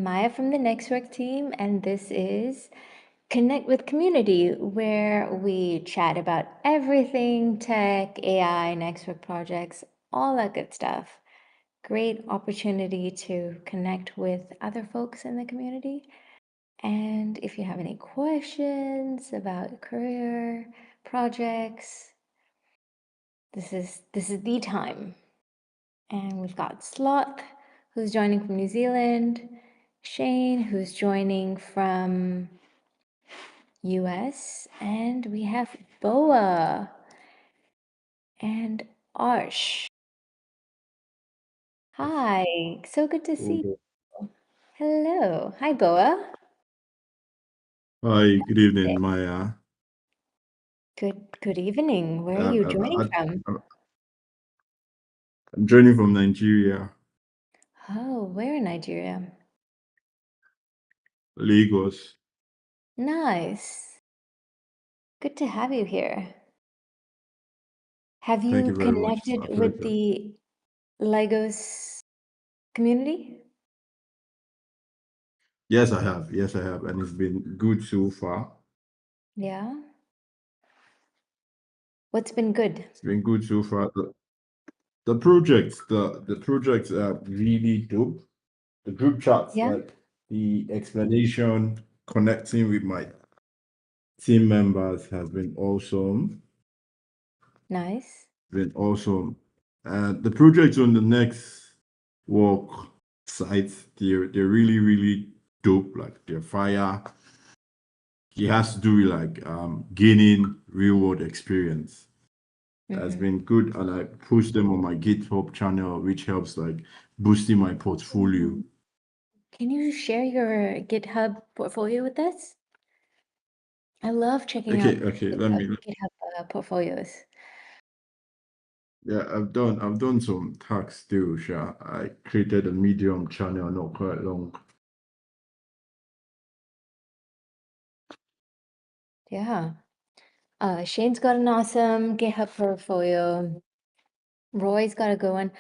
I'm Maya from the NextWork team, and this is Connect with Community, where we chat about everything tech, AI, NextWork projects, all that good stuff. Great opportunity to connect with other folks in the community. And if you have any questions about career projects, this is the time. And we've got Sloth, who's joining from New Zealand, Shane, who's joining from US, and we have Boa and Arsh. Hi, so good to see Okay. you. Hello. Hi, Boa. Hi, good evening, Maya. Good evening. Where are Uh, you I, joining I, from? I'm joining from Nigeria, Oh, where in Nigeria? Lagos. Nice. Good to have you here. Have Thank you you very much. It's connected my with pleasure. the Lagos community? Yes, I have. Yes, I have. And it's been good so far. Yeah. What's been good? It's been good so far. The projects are really dope. The group chats, Yeah. like the explanation, connecting with my team members has been awesome. Nice. Been awesome. The projects on the next work site, they're really, really dope. Like they're fire. It has to do with like gaining real world experience. That's Mm-hmm. been good, and I post them on my GitHub channel, which helps like boosting my portfolio. Can you share your GitHub portfolio with us? I love checking out Okay. GitHub portfolios. Yeah, I've done some tasks too. Sure, I created a Medium channel not quite long. Yeah. Shane's got an awesome GitHub portfolio. Roy's got a good one.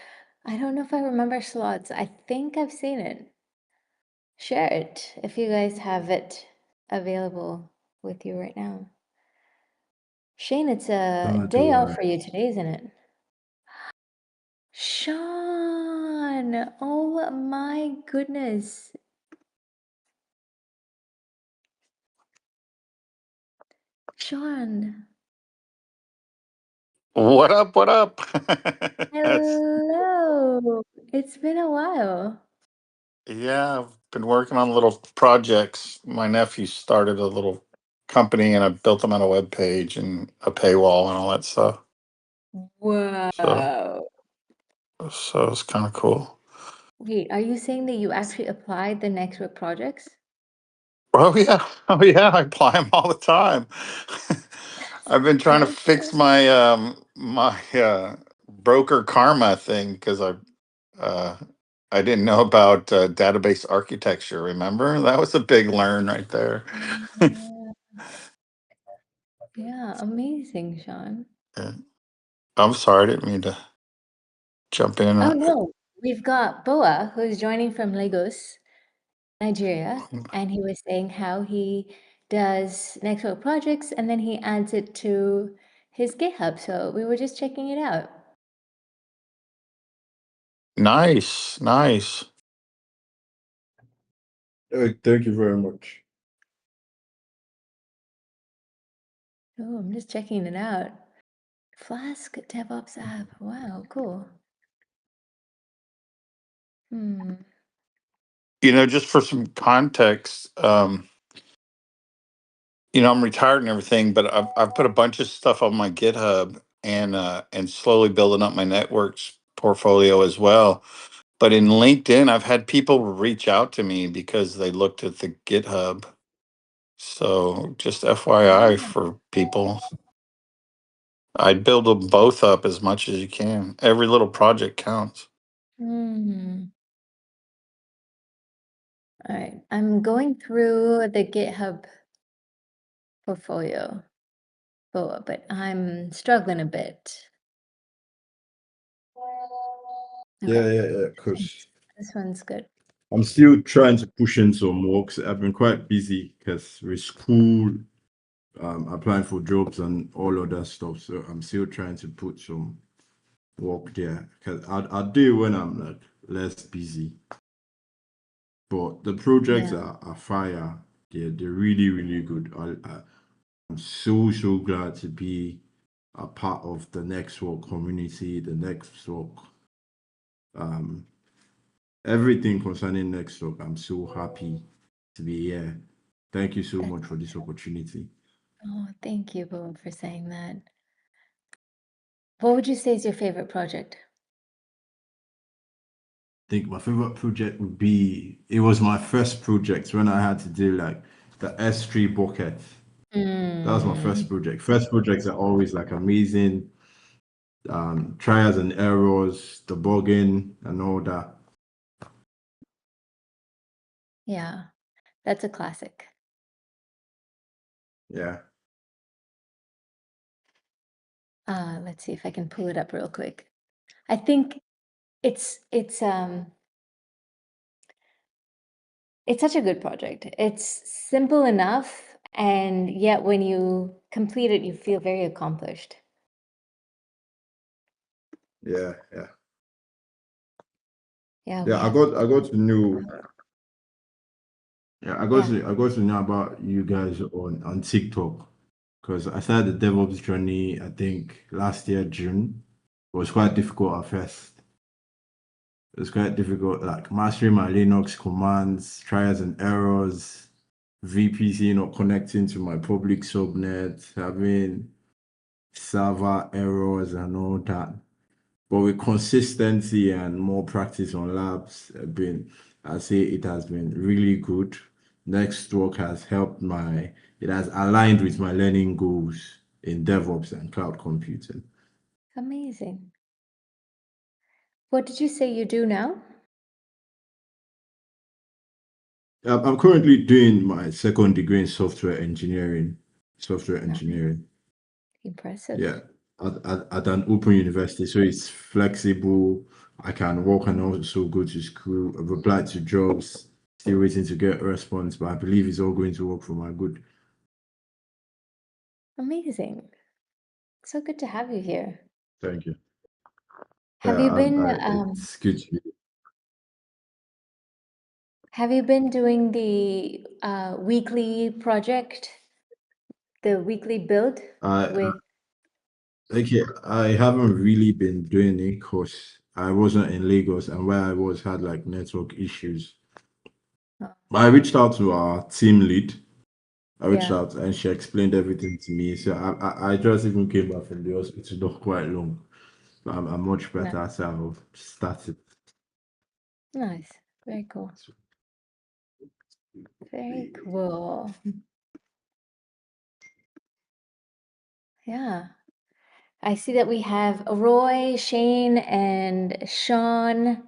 I don't know if I remember slots. I think I've seen it. Share it if you guys have it available with you right now. Shane, it's a Not to day off worry. for you today, isn't it? Sean! Oh my goodness. Sean, What up? What up? hello. It's been a while. Yeah, I've been working on little projects. My nephew started a little company and I built them on a web page and a paywall and all that stuff. So Wow. so it's kind of cool. Wait, are you saying that you actually applied the NextWork projects? Oh yeah. Oh yeah, I apply them all the time. I've been trying to So fix cool. my broker karma thing because uh I didn't know about database architecture, remember? That was a big learn right there. Yeah, yeah, amazing, Sean. Yeah. I'm sorry, I didn't mean to jump in. Oh no, we've got Boa who's joining from Lagos, Nigeria, and he was saying how he does NextWork projects and then he adds it to his GitHub. So we were just checking it out. Nice, nice. Thank you very much. Oh, I'm just checking it out. Flask DevOps app. Wow, cool. Hmm. Just for some context, I'm retired and everything, but I've put a bunch of stuff on my GitHub and slowly building up my networks portfolio as well. But in LinkedIn, I've had people reach out to me because they looked at the GitHub. So just FYI for people, I'd build them both up as much as you can. Every little project counts. Hmm. All right, I'm going through the GitHub portfolio, but I'm struggling a bit. Okay, Yeah, this because one's good. I'm still trying to push in some works. I've been quite busy because with school, applying for jobs and all other stuff. So I'm still trying to put some work there because I'll do it when I'm like less busy. But the projects Yeah. are fire. They're really really good. I'm so glad to be a part of the NextWork community, the NextWork um everything concerning NextWork. I'm so happy to be here. Thank you so That's much for this opportunity. Oh, thank you, Bo, for saying that. What would you say is your favorite project? I think my favorite project would be it was my first project when I had to do like the S3 bucket. That was my first Mm, project. First projects are always like amazing. Trials and errors, debugging and all that. yeah, that's a classic. Yeah. Let's see if I can pull it up real quick. I think it's it's such a good project. It's simple enough, and yet when you complete it, you feel very accomplished. Yeah, yeah. Yeah, we Yeah, have. I got to know yeah, Yeah. I got to know about you guys on TikTok because I started the DevOps journey I think last year June. It was quite difficult at first. It was quite difficult, like mastering my Linux commands, trials and errors, VPC not connecting to my public subnet, having server errors and all that. But with consistency and more practice on labs, I say it has been really good. NextWork has it has aligned with my learning goals in DevOps and cloud computing. Amazing. What did you say you do now? I'm currently doing my second degree in software engineering. Software Nice. engineering. Impressive. Yeah, at an open university, so it's flexible. I can work and also go to school. I've applied to jobs, still waiting to get a response, but I believe it's all going to work for my good. Amazing. So good to have you here. Thank you. Have you been It's good to be. have you been doing the weekly project, the weekly build I with okay. I haven't really been doing it because I wasn't in Lagos, and where I was had like network issues. oh, But I reached out to our team lead. I reached yeah, out and she explained everything to me. So I just even came back from the hospital not quite long. But I'm much no, better. So I've started. nice. Very cool. Very cool. Yeah. I see that we have Roy, Shane, and Sean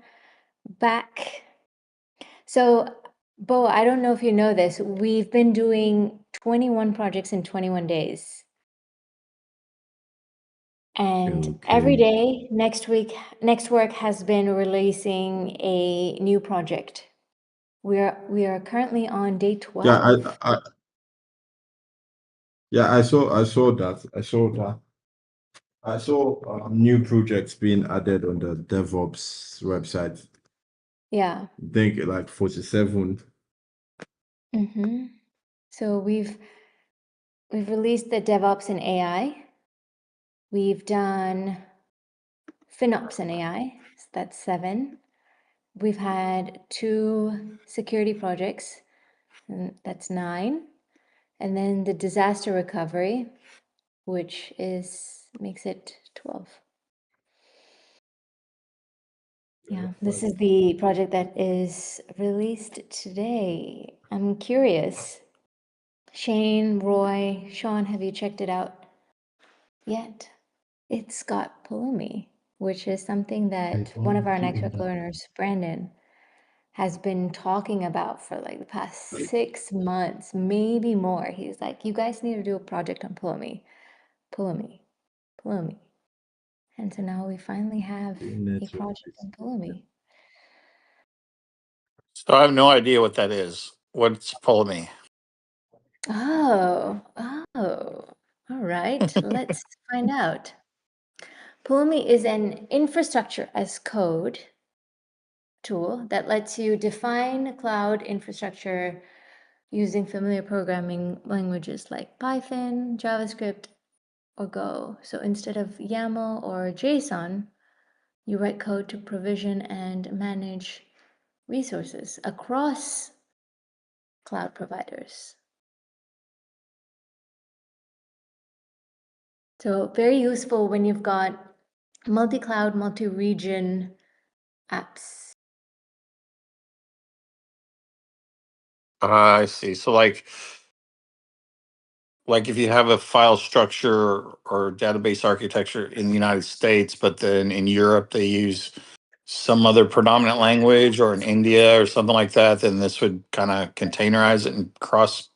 back. So, Bo, I don't know if you know this. We've been doing 21 projects in 21 days. And every Okay. day, NextWork has been releasing a new project. We are currently on day Yeah, 12. I saw that. I saw new projects being added on the DevOps website. Yeah. I think like 47. Mm-hmm. So we've released the DevOps and AI. We've done FinOps and AI. So that's 7. We've had 2 security projects, and that's 9. And then the disaster recovery, which makes it 12. Yeah, this is the project that is released today. I'm curious. Shane, Roy, Sean, have you checked it out yet? It's got Pulumi, which is something that one of our NextWork learners, Brandon, has been talking about for like the past 6 months, maybe more. He's like, you guys need to do a project on Pulumi, Pulumi, Pulumi. And so now we finally have a Network. project on Pulumi. So I have no idea what that is. What's Ptolemy? Oh, all right. Let's find out. Pulumi is an infrastructure as code tool that lets you define cloud infrastructure using familiar programming languages like Python, JavaScript, or Go. So instead of YAML or JSON, you write code to provision and manage resources across cloud providers. So very useful when you've got multi-cloud, multi-region apps. I see. So like if you have a file structure or database architecture in the United States, but then in Europe they use some other predominant language, or in India or something like that, then this would kind of containerize it and cross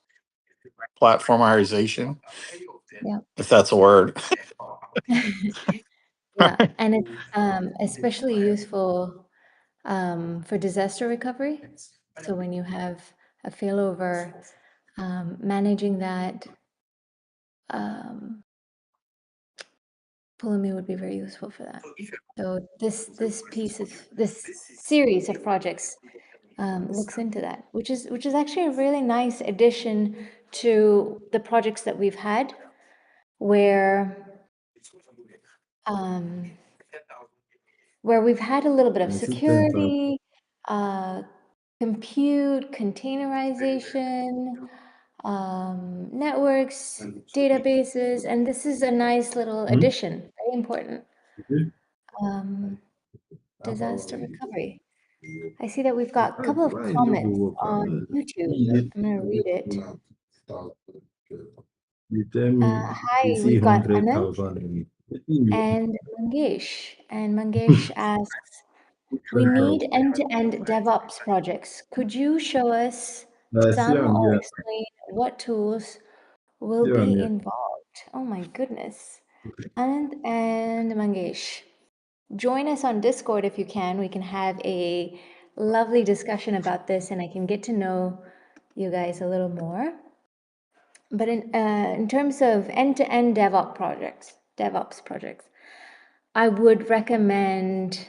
platformization, Yeah. if that's a word. Yeah, and it's especially useful for disaster recovery. So when you have a failover, managing that, Pulumi would be very useful for that. So this series of projects looks into that, which is actually a really nice addition to the projects that we've had, um, where we've had a little bit of security, compute, containerization, networks, databases, and this is a nice little addition, very important. Disaster recovery. I see that we've got a couple of comments on YouTube. I'm going to read it. You tell me you Hi, see we've got Anand 100,000 and Mangesh. And Mangesh asks, we need end-to-end DevOps projects. Could you show us see some I'm or here. explain what tools will See I'm be here. involved? Oh my goodness. Anand and Mangesh, join us on Discord if you can. We can have a lovely discussion about this and I can get to know you guys a little more. But in terms of end-to-end DevOps projects, I would recommend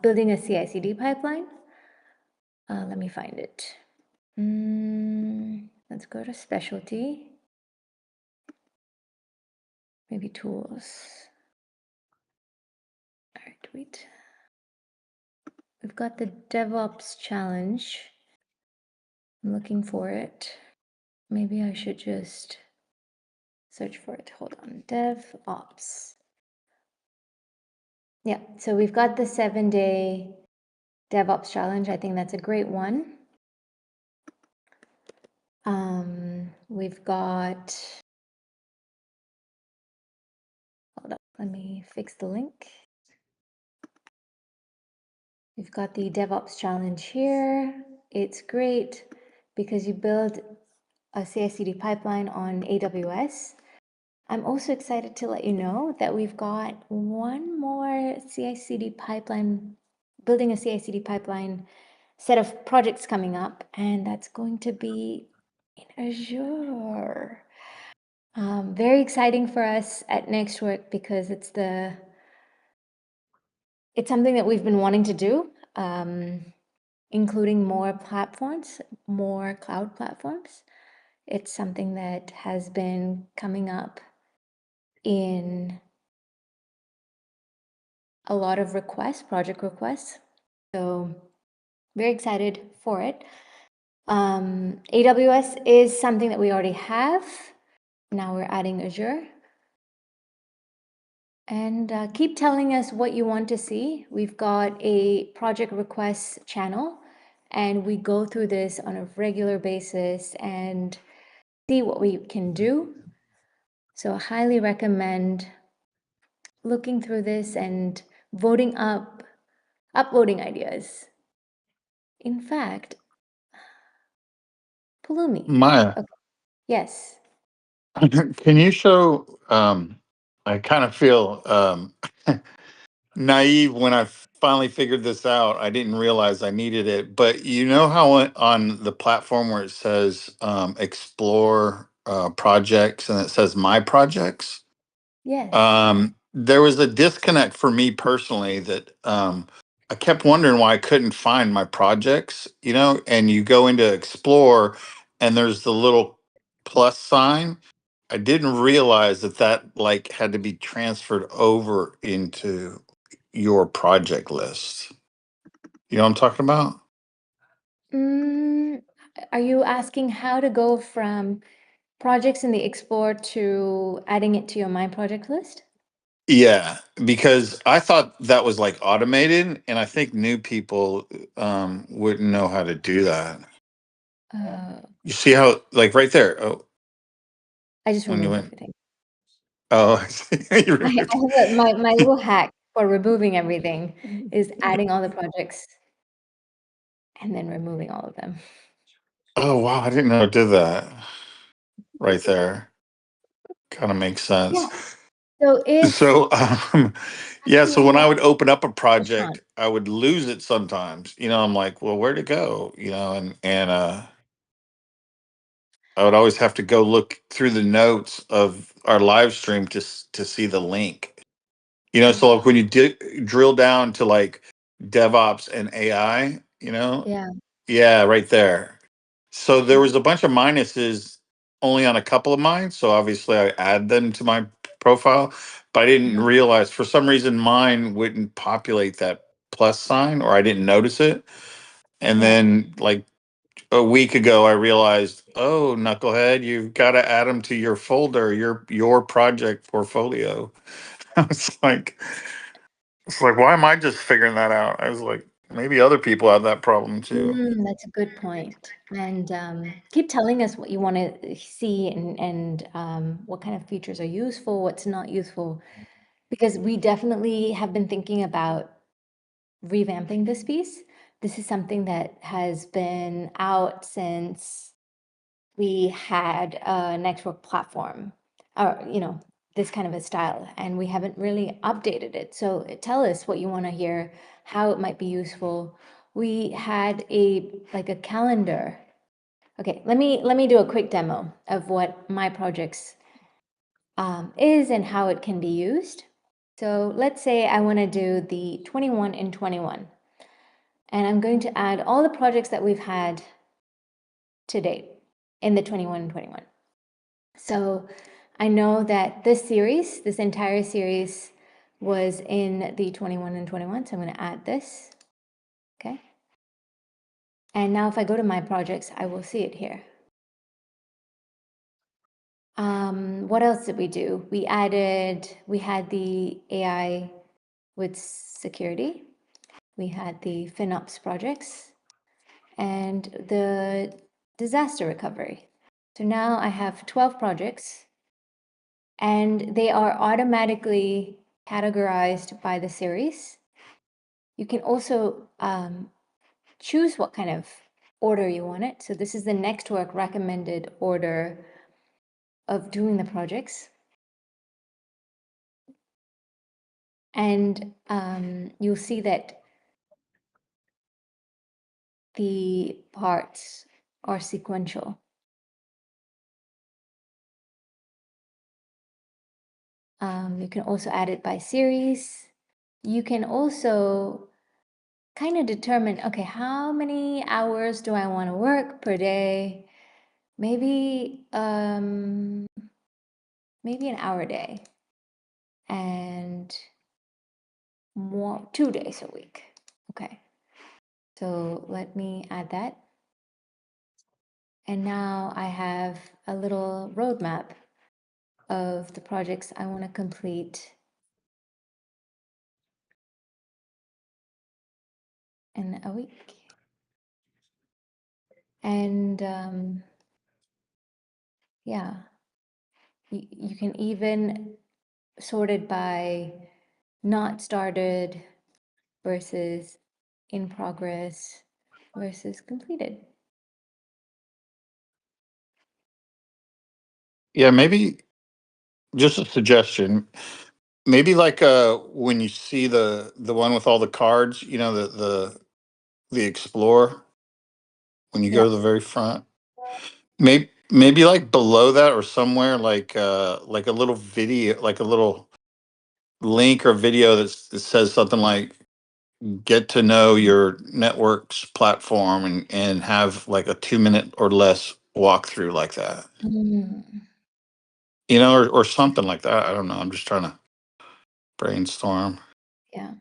building a CI/CD pipeline. Let me find it. Let's go to specialty. Maybe tools. All right, wait. We've got the DevOps challenge. I'm looking for it. Maybe I should just search for it. Hold on. DevOps. Yeah, so we've got the 7-day DevOps challenge. I think that's a great one. We've got, hold up, let me fix the link. We've got the DevOps challenge here. It's great because you build a CI/CD pipeline on AWS. I'm also excited to let you know that we've got one more CI/CD pipeline, building a CI/CD pipeline set of projects coming up, and that's going to be in Azure. Very exciting for us at NextWork because it's something that we've been wanting to do, including more platforms, more cloud platforms. It's something that has been coming up in a lot of requests, project requests. So very excited for it. AWS is something that we already have. Now we're adding Azure. And keep telling us what you want to see. We've got a project requests channel, and we go through this on a regular basis and see what we can do. So I highly recommend looking through this and uploading ideas. In fact, Pulumi. Maya, Okay. Yes. can you show? I kind of feel naive when I finally figured this out. I didn't realize I needed it, but you know how on the platform where it says explore projects and it says my projects, Yes. there was a disconnect for me personally that I kept wondering why I couldn't find my projects, you know, and you go into explore and there's the little plus sign. I didn't realize that that like had to be transferred over into your project list. You know what I'm talking about? Mm, are you asking how to go from projects in the Explore to adding it to your My Project list? Yeah, because I thought that was like automated, and I think new people wouldn't know how to do that. Uh, You see how, like right there? Oh, I just when you removed went, everything. oh, I see. You I removed. have my little hack for removing everything is adding all the projects and then removing all of them. Oh wow, I didn't know it did that. Right there, kind of makes Yeah. sense. So if So, yeah. So when I well, would open up a Sean, project, I would lose it sometimes. You know, I'm like, well, where'd it go? You know, and I would always have to go look through the notes of our live stream to see the link. You know, so like when you drill down to like DevOps and AI, you know, yeah, yeah, right there. So there was a bunch of minuses only on a couple of mine. So obviously I add them to my profile, but I didn't uh-huh, realize for some reason mine wouldn't populate that plus sign or I didn't notice it. And yeah. then like a week ago, I realized, oh, knucklehead, you've got to add them to your folder, your project portfolio. I was like, it's like, why am I just figuring that out? I was like, maybe other people have that problem too. That's a good point. And keep telling us what you want to see and what kind of features are useful, what's not useful, because we definitely have been thinking about revamping this piece. This is something that has been out since we had a NextWork platform, or this kind of a style, and we haven't really updated it. So tell us what you want to hear, how it might be useful. We had a calendar. Okay, let me do a quick demo of what my projects is and how it can be used. So let's say I want to do the 21 in 21, and I'm going to add all the projects that we've had to date in the 21 and 21. So I know that this entire series was in the 21 and 21. So I'm going to add this. Okay. And now if I go to my projects, I will see it here. What else did we do? We had the AI with security. We had the FinOps projects and the disaster recovery. So now I have 12 projects and they are automatically categorized by the series. You can also choose what kind of order you want it. So this is the NextWork recommended order of doing the projects. And you'll see that the parts are sequential. You can also add it by series. You can also kind of determine, okay, how many hours do I want to work per day? Maybe maybe an hour a day and 2 days a week. Okay, so let me add that. And now I have a little roadmap of the projects I want to complete in a week. And yeah, you can even sort it by not started versus in progress versus completed. Yeah, maybe just a suggestion. maybe like when you see the one with all the cards, you know, the Explorer, when you go Yeah. to the very front. Maybe like below that or somewhere like a little video, like a little link or video that says something like get to know your network's platform and have like a 2 minute or less walkthrough like that. Mm, You know, or something like that. I don't know. I'm just trying to brainstorm. yeah,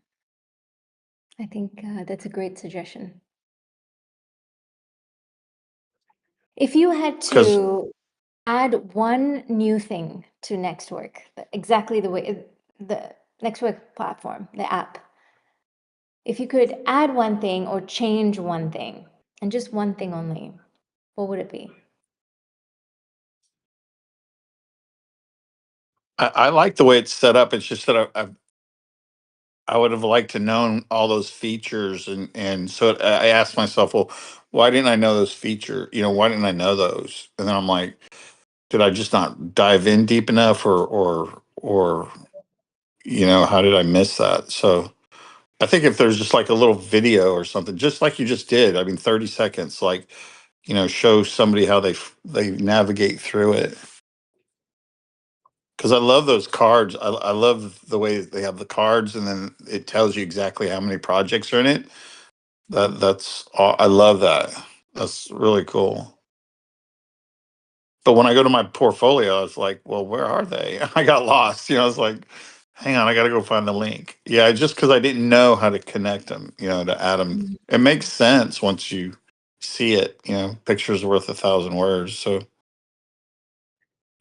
I think that's a great suggestion. If you had Because to add one new thing to NextWork, exactly the way the NextWork platform, the app, if you could add one thing or change one thing, and just one thing only, what would it be? I like the way it's set up. It's just that I would have liked to known all those features, and so I asked myself, well, why didn't I know those feature? You know, why didn't I know those? And then I'm like, did I just not dive in deep enough, or you know, how did I miss that? So I think if there's just like a little video or something, just like you just did, I mean, 30 seconds, like, you know, show somebody how they navigate through it. Because I love those cards. I love the way they have the cards, and then it tells you exactly how many projects are in it. That's all. I love that. That's really cool. But when I go to my portfolio, I was like, well, where are they? I got lost. You know, I was like, hang on, I got to go find the link. Yeah, just because I didn't know how to connect them, you know, to add them. Mm, It makes sense once you see it. You know, picture's worth 1,000 words. So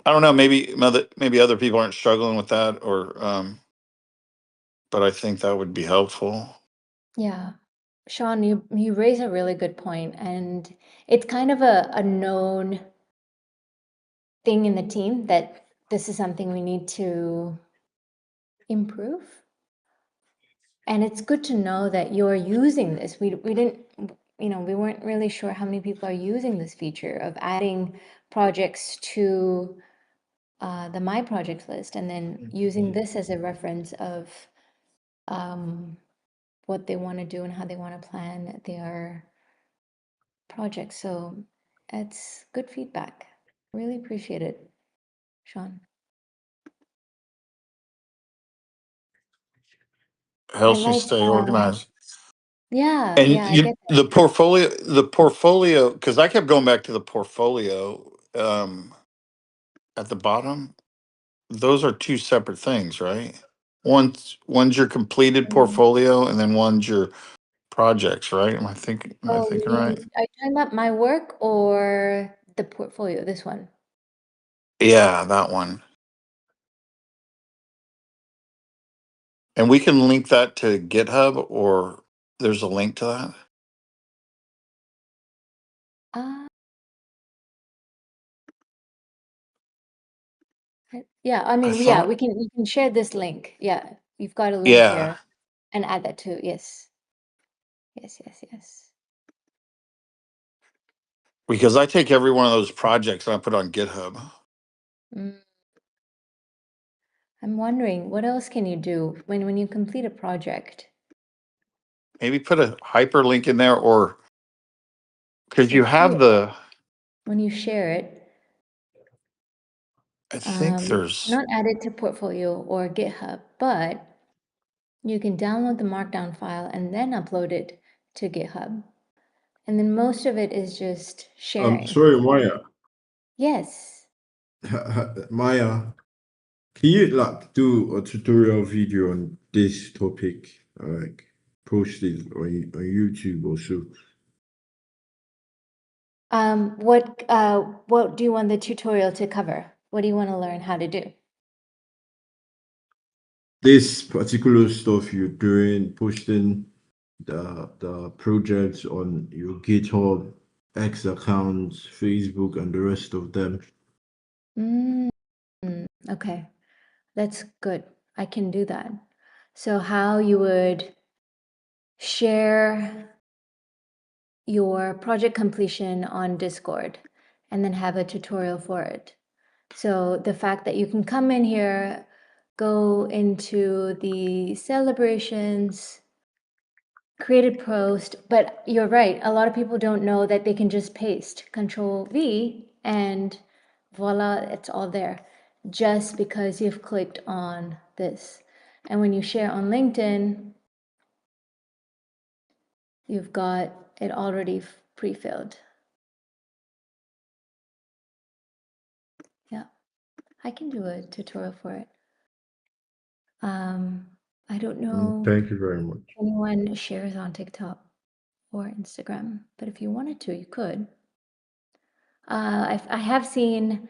I don't know. Maybe other people aren't struggling with that, or but I think that would be helpful. yeah. Sean, you raise a really good point, and it's kind of a known thing in the team that this is something we need to improve. And it's good to know that you're using this. We didn't, we weren't really sure how many people are using this feature of adding projects to the My Projects list, and then using this as a reference of um, what they want to do and how they want to plan their projects. So it's good feedback. Really appreciate it, Sean. I Helps me like, stay organized. And yeah, I get that. the portfolio, because I kept going back to the portfolio at the bottom. Those are two separate things, right? One's your completed Mm. portfolio, and then one's your projects, right? Am I Oh, you thinking right? mean, are you talking about my work or the portfolio, this one? Yeah, that one. And we can link that to GitHub, or there's a link to that. Uh, yeah, I I mean, yeah, thought, we can share this link. Yeah, you've got a link yeah, here and add that too. Yes. Yes, yes, yes. because I take every one of those projects and I put it on GitHub. Mm, I'm wondering, what else can you do when you complete a project? Maybe put a hyperlink in there, or because So you have here, the, when you share it, I think you there's, cannot add it to portfolio or GitHub, but you can download the Markdown file and then upload it to GitHub. And then most of it is just sharing. Sorry, Maya. Yes. Maya, can you like do a tutorial video on this topic? Like post it on YouTube or so? What do you want the tutorial to cover? What do you want to learn how to do? This particular stuff you're doing, posting the projects on your GitHub, X accounts, Facebook, and the rest of them. Mm, okay, that's good. I can do that. So how you would share your project completion on Discord and then have a tutorial for it. So the fact that you can come in here, go into the celebrations, created post, but you're right. A lot of people don't know that they can just paste Control V and voila, it's all there just because you've clicked on this. And when you share on LinkedIn, you've got it already pre-filled. Yeah, I can do a tutorial for it. I don't know Thank you very much. if anyone shares on TikTok or Instagram, but if you wanted to, you could. I have seen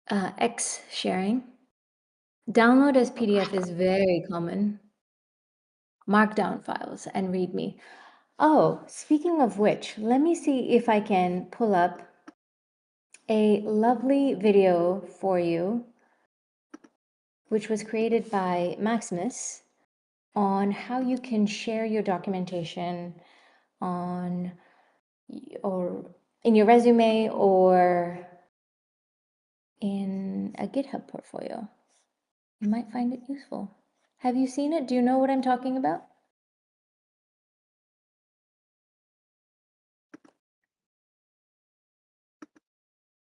X sharing. Download as PDF is very common. Markdown files and README. Oh, speaking of which, let me see if I can pull up a lovely video for you, which was created by Maximus on how you can share your documentation on or in your resume or in a GitHub portfolio. You might find it useful. Have you seen it? Do you know what I'm talking about?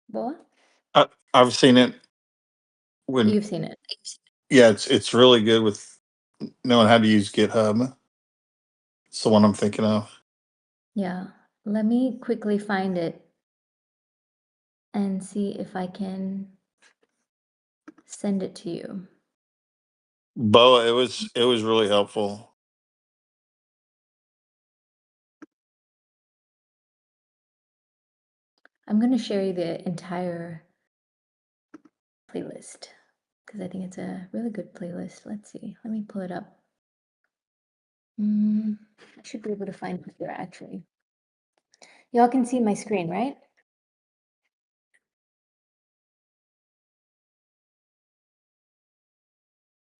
Boa? I've seen it when, You've seen it. yeah, it's really good with knowing how to use GitHub. It's the one I'm thinking of. Yeah. Let me quickly find it and see if I can send it to you. Boa, it was really helpful. I'm going to share you the entire playlist because I think it's a really good playlist. Let's see. Let me pull it up. I should be able to find it here actually. Y'all can see my screen, right?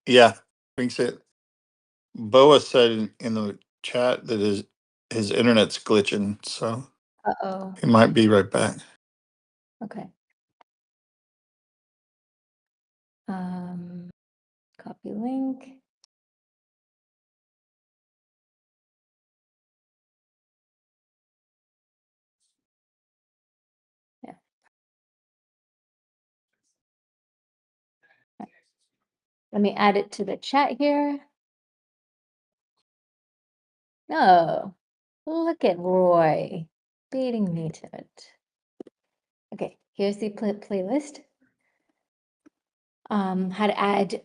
Yeah, thinks it. Boa said in the chat that his internet's glitching, so Uh-oh. he might be right back. Okay. Copy link. Yeah. Let me add it to the chat here. Oh, look at Roy beating me to it. Okay, here's the playlist. How to add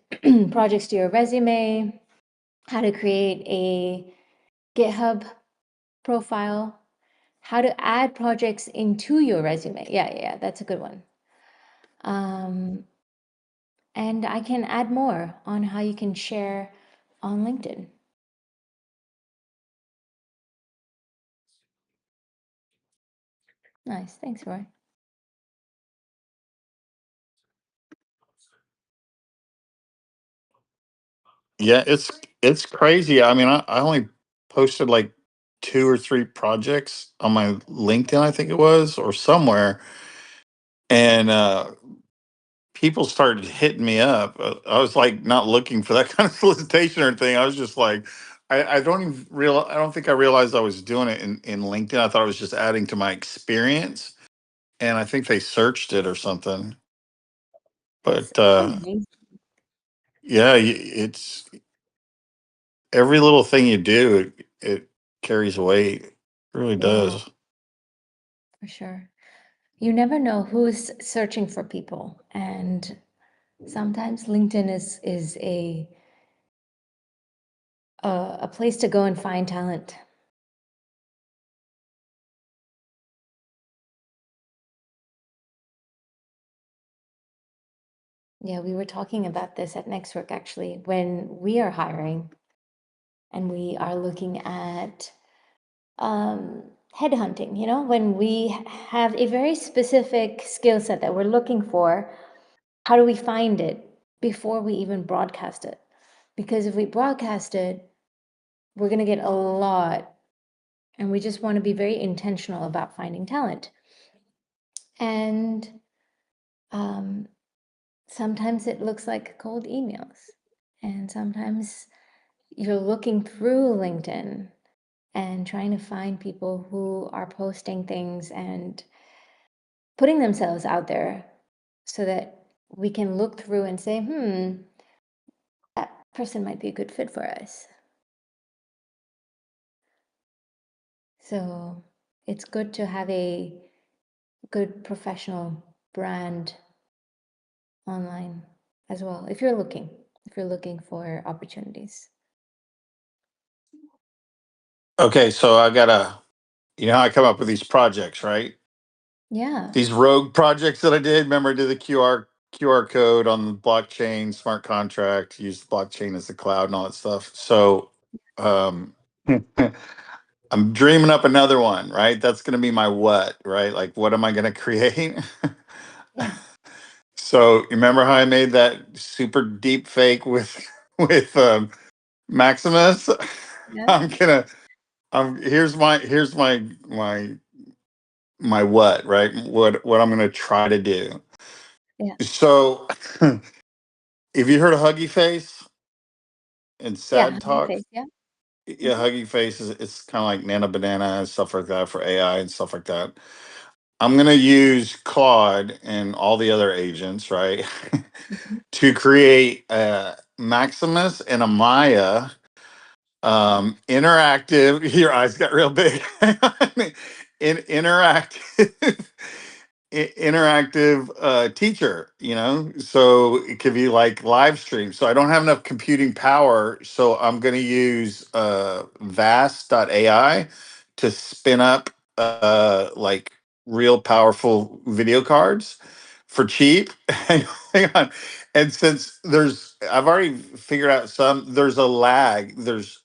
projects to your resume, how to create a GitHub profile, how to add projects into your resume. Yeah, that's a good one. And I can add more on how you can share on LinkedIn. Nice, thanks, Roy. Yeah, it's crazy. I mean, I only posted like 2 or 3 projects on my LinkedIn, I think it was, or somewhere, and people started hitting me up. I was like not looking for that kind of solicitation or anything. I was just like, I don't even real. I don't think I realized I was doing it in LinkedIn. I thought I was just adding to my experience, and I think they searched it or something. That's But amazing. yeah, it's every little thing you do, it carries weight. It really Yeah, does. for sure. You never know who's searching for people, and sometimes LinkedIn is a place to go and find talent. Yeah, we were talking about this at NextWork actually when we are hiring and we are looking at headhunting, when we have a very specific skill set that we're looking for, how do we find it before we even broadcast it? Because if we broadcast it, we're going to get a lot, and we just want to be very intentional about finding talent. And sometimes it looks like cold emails, and sometimes you're looking through LinkedIn and trying to find people who are posting things and putting themselves out there so that we can look through and say, that person might be a good fit for us. So it's good to have a good professional brand online as well if you're looking for opportunities. Okay, so I gotta, how I come up with these projects, right? Yeah. These rogue projects that I did. Remember, I did the QR code on the blockchain, smart contract, use the blockchain as the cloud and all that stuff. So, um, I'm dreaming up another one, right? That's gonna be my what, right? Like, what am I gonna create? Yeah. So, you remember how I made that super deep fake with with Maximus? Yeah. I'm gonna. Here's my what, right? What I'm gonna try to do. Yeah. So, if you heard of Huggy Face and Yeah. Sad Happy Talk, face. Yeah. yeah, Hmm. Huggy Face is it's kind of like Nana Banana and stuff like that for AI and stuff like that. I'm gonna use Claude and all the other agents, right, Hmm. to create a Maximus and a Maya interactive. Your eyes got real big. Interactive interactive teacher, so it could be like live stream. So I don't have enough computing power, so I'm going to use vast.ai to spin up like real powerful video cards for cheap. Hang on. And since I've already figured out there's a lag. There's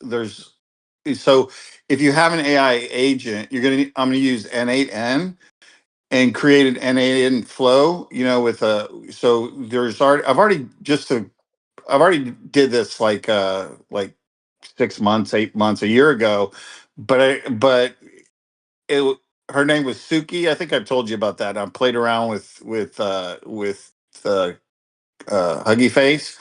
so if you have an AI agent, I'm gonna use N8N and create an N8N flow, with so there's already I've already did this like 6 months, 8 months, a year ago, but it her name was Suki. I think I've told you about that. I played around with the Huggy Face,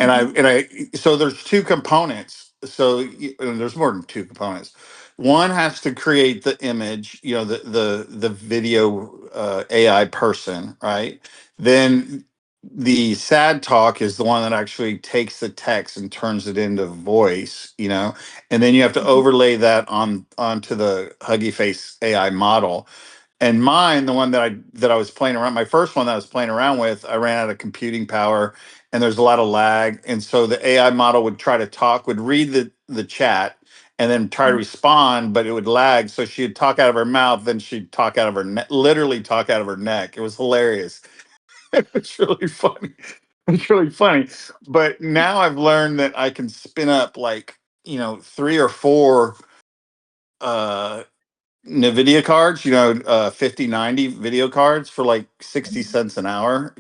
and I Hmm. and I so there's two components. So there's more than two components. One has to create the image, the video AI person, right? Then the sad talk is the one that actually takes the text and turns it into voice, and then you have to Hmm. overlay that onto the Huggy Face AI model. And mine, the one that I was playing around, my first one that I was playing around with, I ran out of computing power, and there's a lot of lag. And so the AI model would try to talk, would read the chat, and then try to respond, but it would lag. So she'd talk out of her mouth, then she'd talk out of her neck, literally talk out of her neck. It was hilarious. It's really funny. It's really funny. But now I've learned that I can spin up like, three or four uh NVIDIA cards, 5090 video cards for like 60 cents an hour,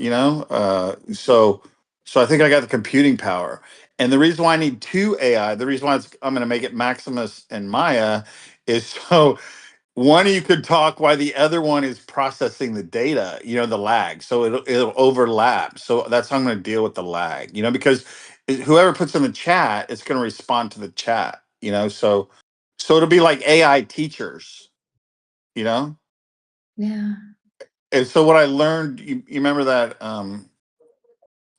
so I think I got the computing power. And the reason why I need two AI, the reason why I'm going to make it Maximus and Maya is so one of you could talk while the other one is processing the data, the lag. So it'll overlap. So that's how I'm going to deal with the lag, because whoever puts in the chat, it's going to respond to the chat, so it'll be like AI teachers, you know Yeah. and so what I learned, you remember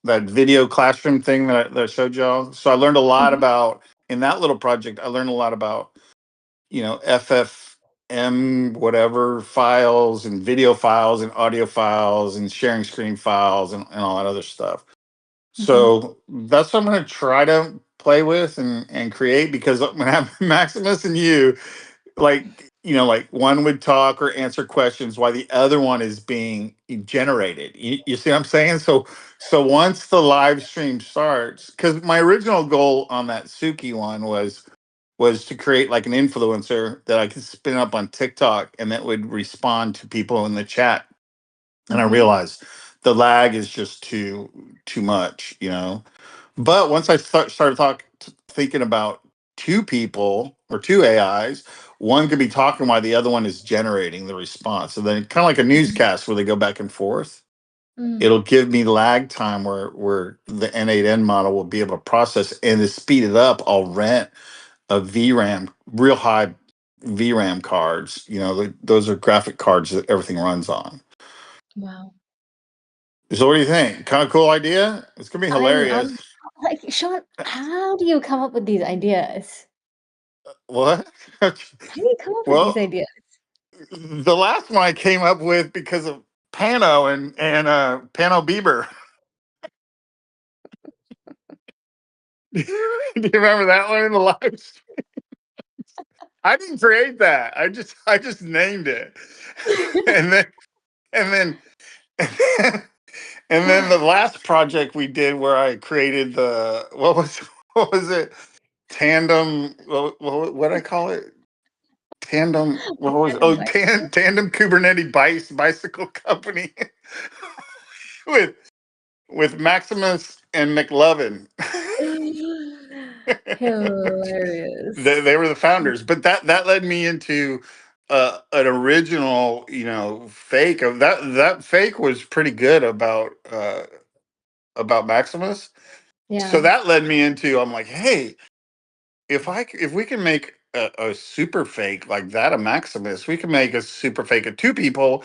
that video classroom thing that I showed y'all. So I learned a lot Hmm. about in that little project. I learned a lot about FFM whatever files and video files and audio files and sharing screen files and all that other stuff. Hmm. So that's what I'm going to try to play with and create, because when I have Maximus and you, like one would talk or answer questions while the other one is being generated. You see what I'm saying? So once the live stream starts, because my original goal on that Suki one was to create like an influencer that I could spin up on TikTok and that would respond to people in the chat. And I Hmm. realized the lag is just too much. But once I started thinking about two people or two AIs, one could be talking while the other one is generating the response. So then kind of like a Hmm. newscast where they go back and forth. Mm. it'll give me lag time where the N8N model will be able to process, and to speed it up, I'll rent a VRAM, real high VRAM cards. Those are graphic cards that everything runs on. Wow. So what do you think? Kind of cool idea? It's gonna be hilarious. I'm like, Sean, how do you come up with these ideas? What? How do you come up with these Well, ideas? the last one I came up with because of Pano and Pano Bieber. Do you remember that one in the live stream? I didn't create that. I just named it. And then and then and then the last project we did where I created the what was it? Tandem what I call it? Tandem what was it? Random Oh, bicycle? Tandem Kubernetes bicycle company with Maximus and McLovin. They Hilarious. were the founders, but that led me into an original, fake of that. That fake was pretty good about Maximus. So Yeah, that led me into, I'm like, hey, if we can make a super fake like that of Maximus, we can make a super fake of two people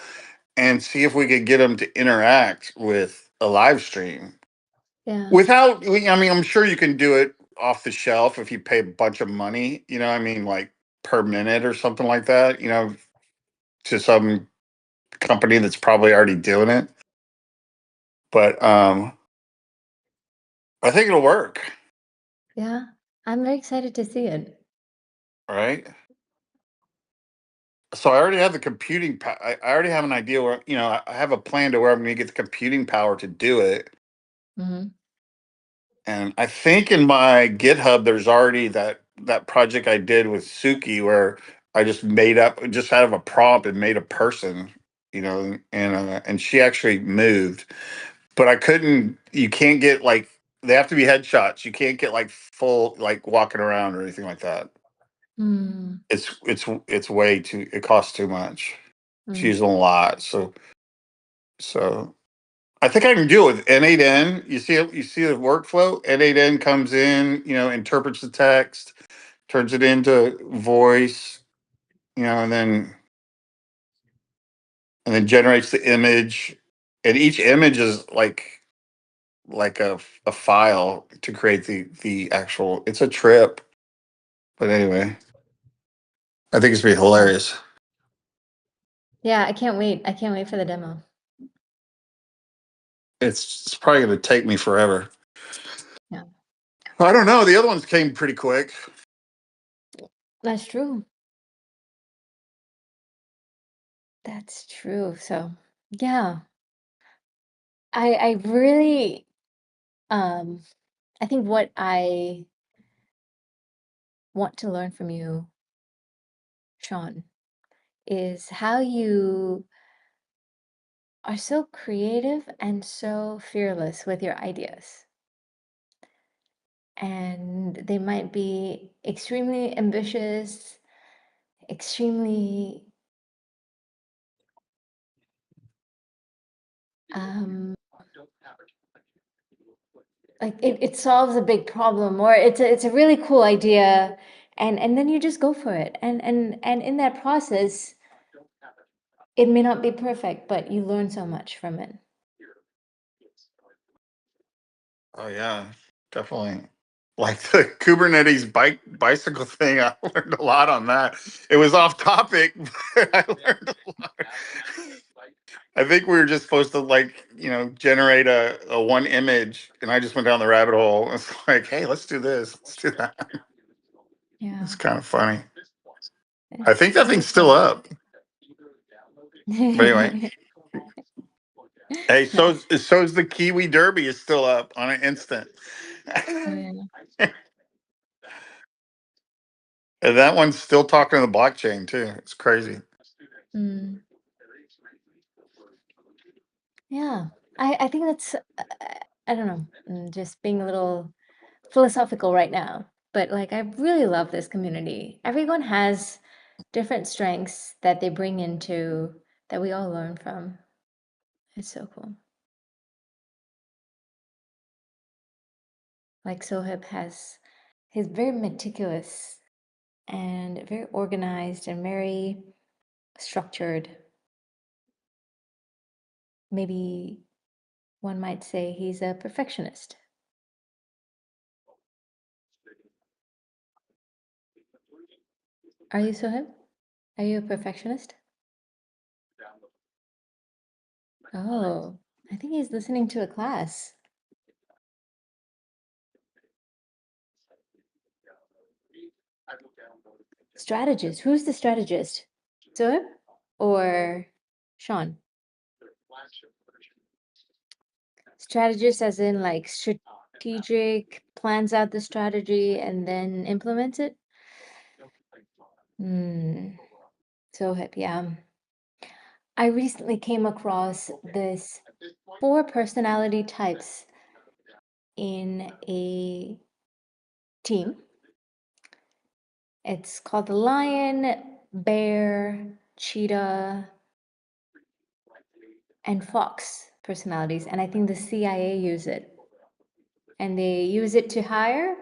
and see if we could get them to interact with a live stream yeah. without. I mean, I'm sure you can do it off the shelf if you pay a bunch of money. I mean, like per minute or something like that. To some company that's probably already doing it. But I think it'll work, Yeah. I'm very excited to see it. right? So I already have the computing. I already have an idea where I have a plan to where I'm going to get the computing power to do it. Hmm. And I think in my GitHub, there's already that project I did with Suki where I just made up just out of a prompt and made a person, and she actually moved, but I couldn't. You can't get like they have to be headshots. You can't get like full like walking around or anything like that. Mm, It's way too. It costs too much. She's mm. using a lot, so I think I can do it with N8N. You see the workflow. N8N comes in, interprets the text, turns it into voice, and then generates the image. And each image is like a file to create the actual. It's a trip, but anyway, I think it's gonna be Yeah. hilarious. Yeah, I can't wait. I can't wait for the demo. It's probably gonna take me forever. Yeah, I don't know. The other ones came pretty quick. that's true. That's true. So, yeah, I really, um, I think what I want to learn from you, Sean, is how you are so creative and so fearless with your ideas. And they might be extremely ambitious, extremely um, like it solves a big problem, or it's a really cool idea, and then you just go for it. And in that process, it may not be perfect, but you learn so much from it. Oh yeah, definitely. Like the Kubernetes bicycle thing, I learned a lot on that. It was off topic, but I learned a lot. I think we were just supposed to generate a one image, and I just went down the rabbit hole. It's like, hey, let's do this, let's do that. It's Yeah, kind of funny. I it's think that thing's very still cool. up. But anyway, hey, Nice. so's the Kiwi Derby is still up on an instant. Oh yeah. And that one's still talking to the blockchain too. It's crazy. Mm, yeah. I think that's I don't know, just being a little philosophical right now, but like I really love this community. Everyone has different strengths that they bring into that we all learn from. It's so cool. Like Sohib he's very meticulous and very organized and very structured. Maybe one might say he's a perfectionist. Are you, Sohib? Are you a perfectionist? Oh, I think he's listening to a class. Strategist. Who's the strategist? Sohib or Sean? Strategist as in like strategic, plans out the strategy and then implements it? Sohib, yeah. I recently came across this 4 personality types in a team. It's called the lion, bear, cheetah, and fox personalities. And I think the CIA use it. And they use it to hire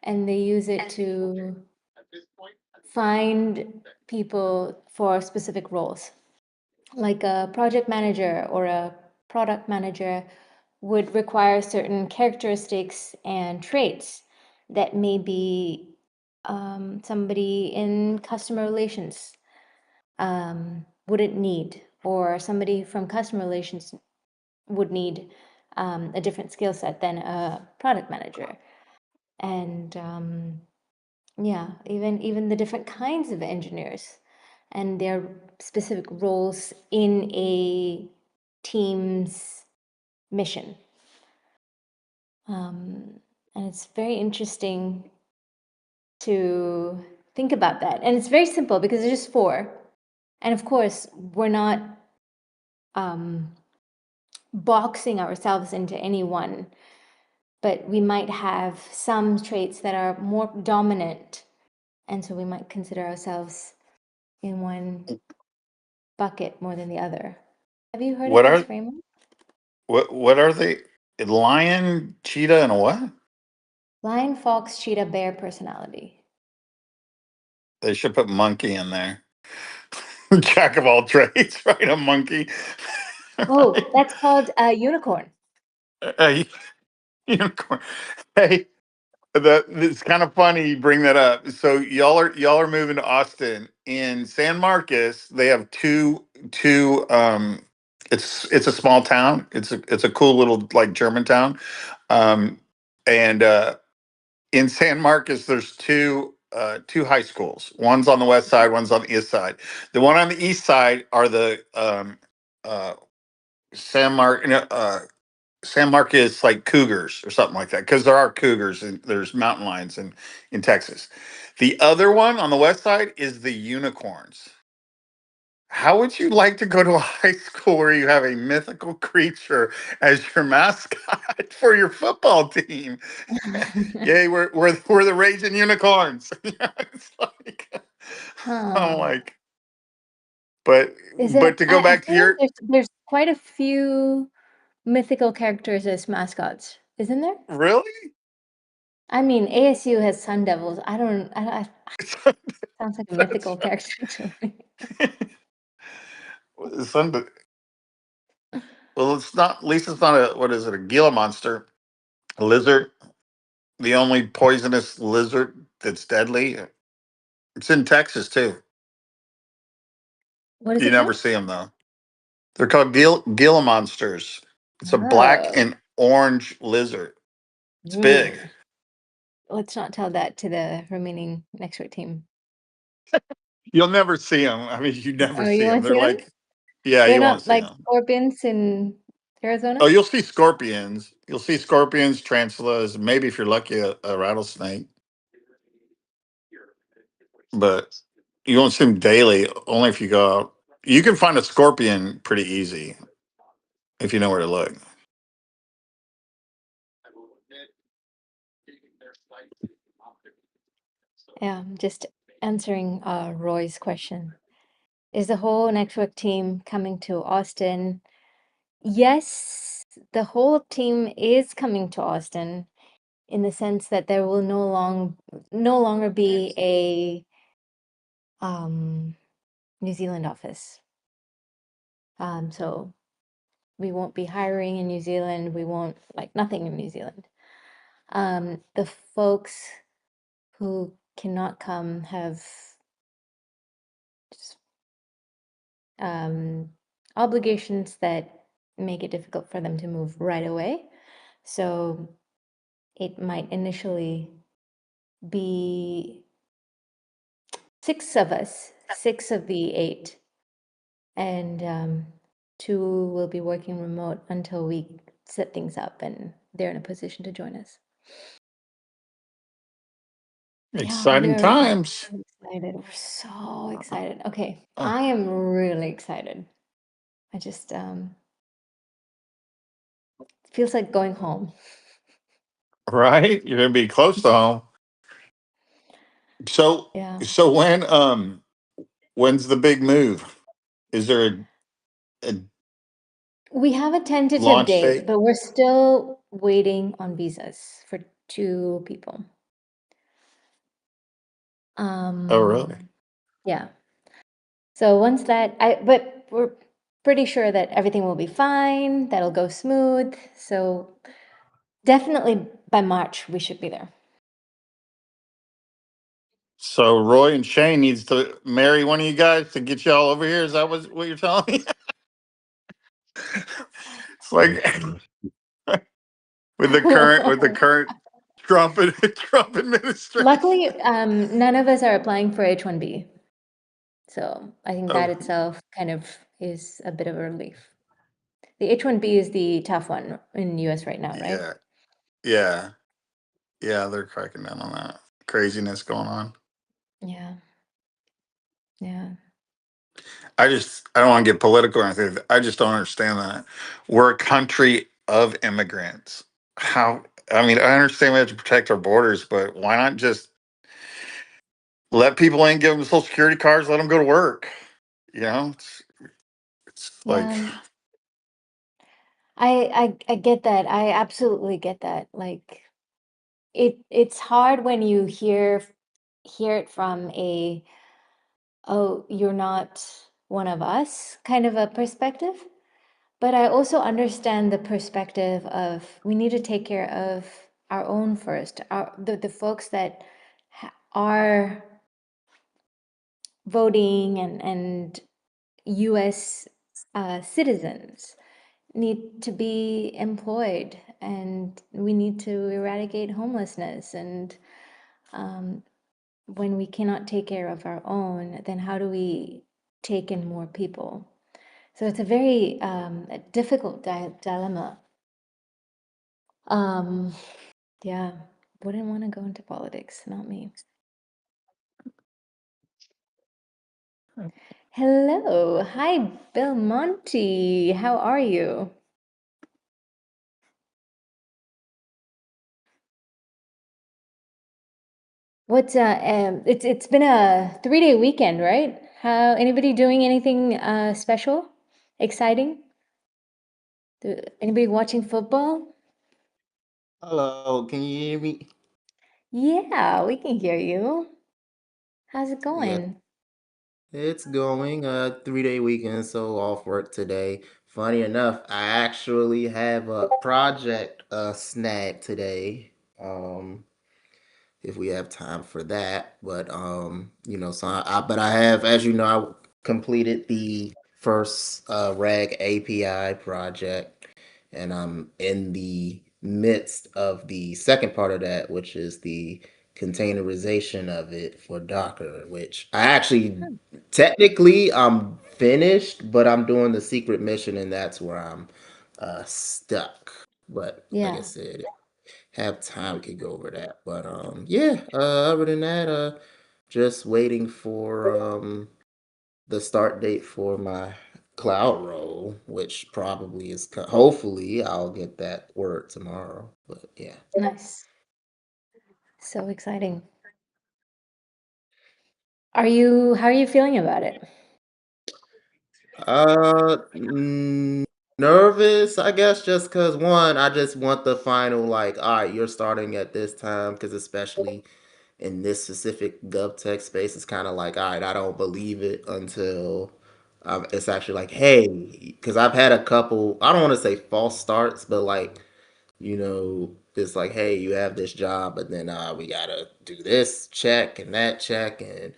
and they use it to find people for specific roles. Like a project manager or a product manager would require certain characteristics and traits that maybe somebody in customer relations wouldn't need, or somebody from customer relations would need a different skill set than a product manager. And yeah, even the different kinds of engineers and their specific roles in a team's mission. And it's very interesting to think about that. And it's very simple because it's just 4. And of course, we're not boxing ourselves into any one, but we might have some traits that are more dominant. And so we might consider ourselves in one bucket more than the other. Have you heard of What this are framework? what are they? Lion, cheetah, and a what? Lion, fox, cheetah, bear personality. They should put monkey in there. Jack of all trades, right? A monkey. Oh, that's called a unicorn. A unicorn. Hey, it's kind of funny you bring that up. So y'all are moving to Austin. In San Marcos, they have two it's a small town. It's a cool little like German town. And in San Marcos there's two high schools. One's on the west side, one's on the east side. The one on the east side are the uh San Mark San Marcos like Cougars or something like that, because there are Cougars and there's mountain lions in Texas. The other one on the west side is the Unicorns. How would you like to go to a high school where you have a mythical creature as your mascot for your football team? Yay, we're the raging unicorns. It's like, I'm Huh. like, but Is it? but to go I back to feel like your there's quite a few mythical characters as mascots, isn't there? really. I mean, ASU has Sun Devils. I sounds like a That's mythical character to me. Sunday. Well, it's not. At least it's not a. What is it? A Gila monster, a lizard. The only poisonous lizard that's deadly. It's in Texas too. What is You it never called? see them though. They're called Gila monsters. It's a black Oh. and orange lizard. It's big. Mm. Let's not tell that to the remaining NextWork team. You'll never see them. I mean, you never Oh, see you them. want to They're see them? like, yeah, They're you won't not see like them. scorpions in Arizona? Oh, you'll see scorpions. You'll see scorpions, tarantulas, maybe if you're lucky, a rattlesnake. But you won't see them daily. Only if you go out. You can find a scorpion pretty easy if you know where to look. Yeah, just answering Roy's question. Is the whole NextWork team coming to Austin? Yes, the whole team is coming to Austin. in the sense that there will no longer be a New Zealand office. So we won't be hiring in New Zealand. We won't like nothing in New Zealand. The folks who cannot come have just, obligations that make it difficult for them to move right away. So it might initially be 6 of us, 6 of the 8, and 2 will be working remote until we set things up and they're in a position to join us. Yeah, Exciting times. excited. We're so excited. Okay, Uh, I am really excited. I just feels like going home. right? You're gonna be close to home. So Yeah. so when's the big move? Is there a We have a tentative launch date, date? but we're still waiting on visas for 2 people. Oh, really? Yeah. So once but we're pretty sure that everything will be fine, that'll go smooth. So definitely by March we should be there. So Roy and Shane needs to marry one of you guys to get y'all over here. Is that what you're telling me? It's like with the current Trump Trump administration. Luckily, none of us are applying for H-1B. So I think that Oh, itself kind of is a bit of a relief. The H-1B is the tough one in the US right now, right? yeah, yeah, yeah. They're cracking down on that craziness going on. Yeah. Yeah. I don't want to get political or anything. I just don't understand that we're a country of immigrants. How? I mean, I understand we have to protect our borders, but why not just let people in, give them Social Security cards, let them go to work? You know, it's like, Yeah. I get that. I absolutely get that. Like it's hard when you hear it from a, oh, you're not one of us kind of a perspective. But I also understand the perspective of we need to take care of our own first, the folks that are voting and US citizens need to be employed, and we need to eradicate homelessness. And when we cannot take care of our own, then how do we take in more people? So it's a very difficult dilemma. Yeah, wouldn't want to go into politics, not me. Hello, hi, Bill Monty. How are you? What's it's been a 3-day weekend, right? How anybody doing anything special, exciting? Anybody watching football? Hello, can you hear me? Yeah, we can hear you. How's it Yeah, going? it's going. 3-day weekend, so off work today. Funny enough, I actually have a project snag today. If we have time for that. But but I have, as you know, I completed the first RAG API project, and I'm in the midst of the second part of that, which is the containerization of it for Docker, which I actually technically I'm finished, but I'm doing the secret mission, and that's where I'm stuck. But like I Yeah, said, have time, we could go over that. But yeah, other than that, just waiting for the start date for my cloud role, which probably is hopefully I'll get that word tomorrow. But yeah. nice. So exciting. How are you feeling about it? Uh Nervous, I guess, just because one, I just want the final, like, all right, you're starting at this time, because especially in this specific GovTech space, it's kind of like, all right, I don't believe it until it's actually like, hey, because I've had a couple, I don't want to say false starts, but like, it's like, hey, you have this job, but then we gotta do this check and that check and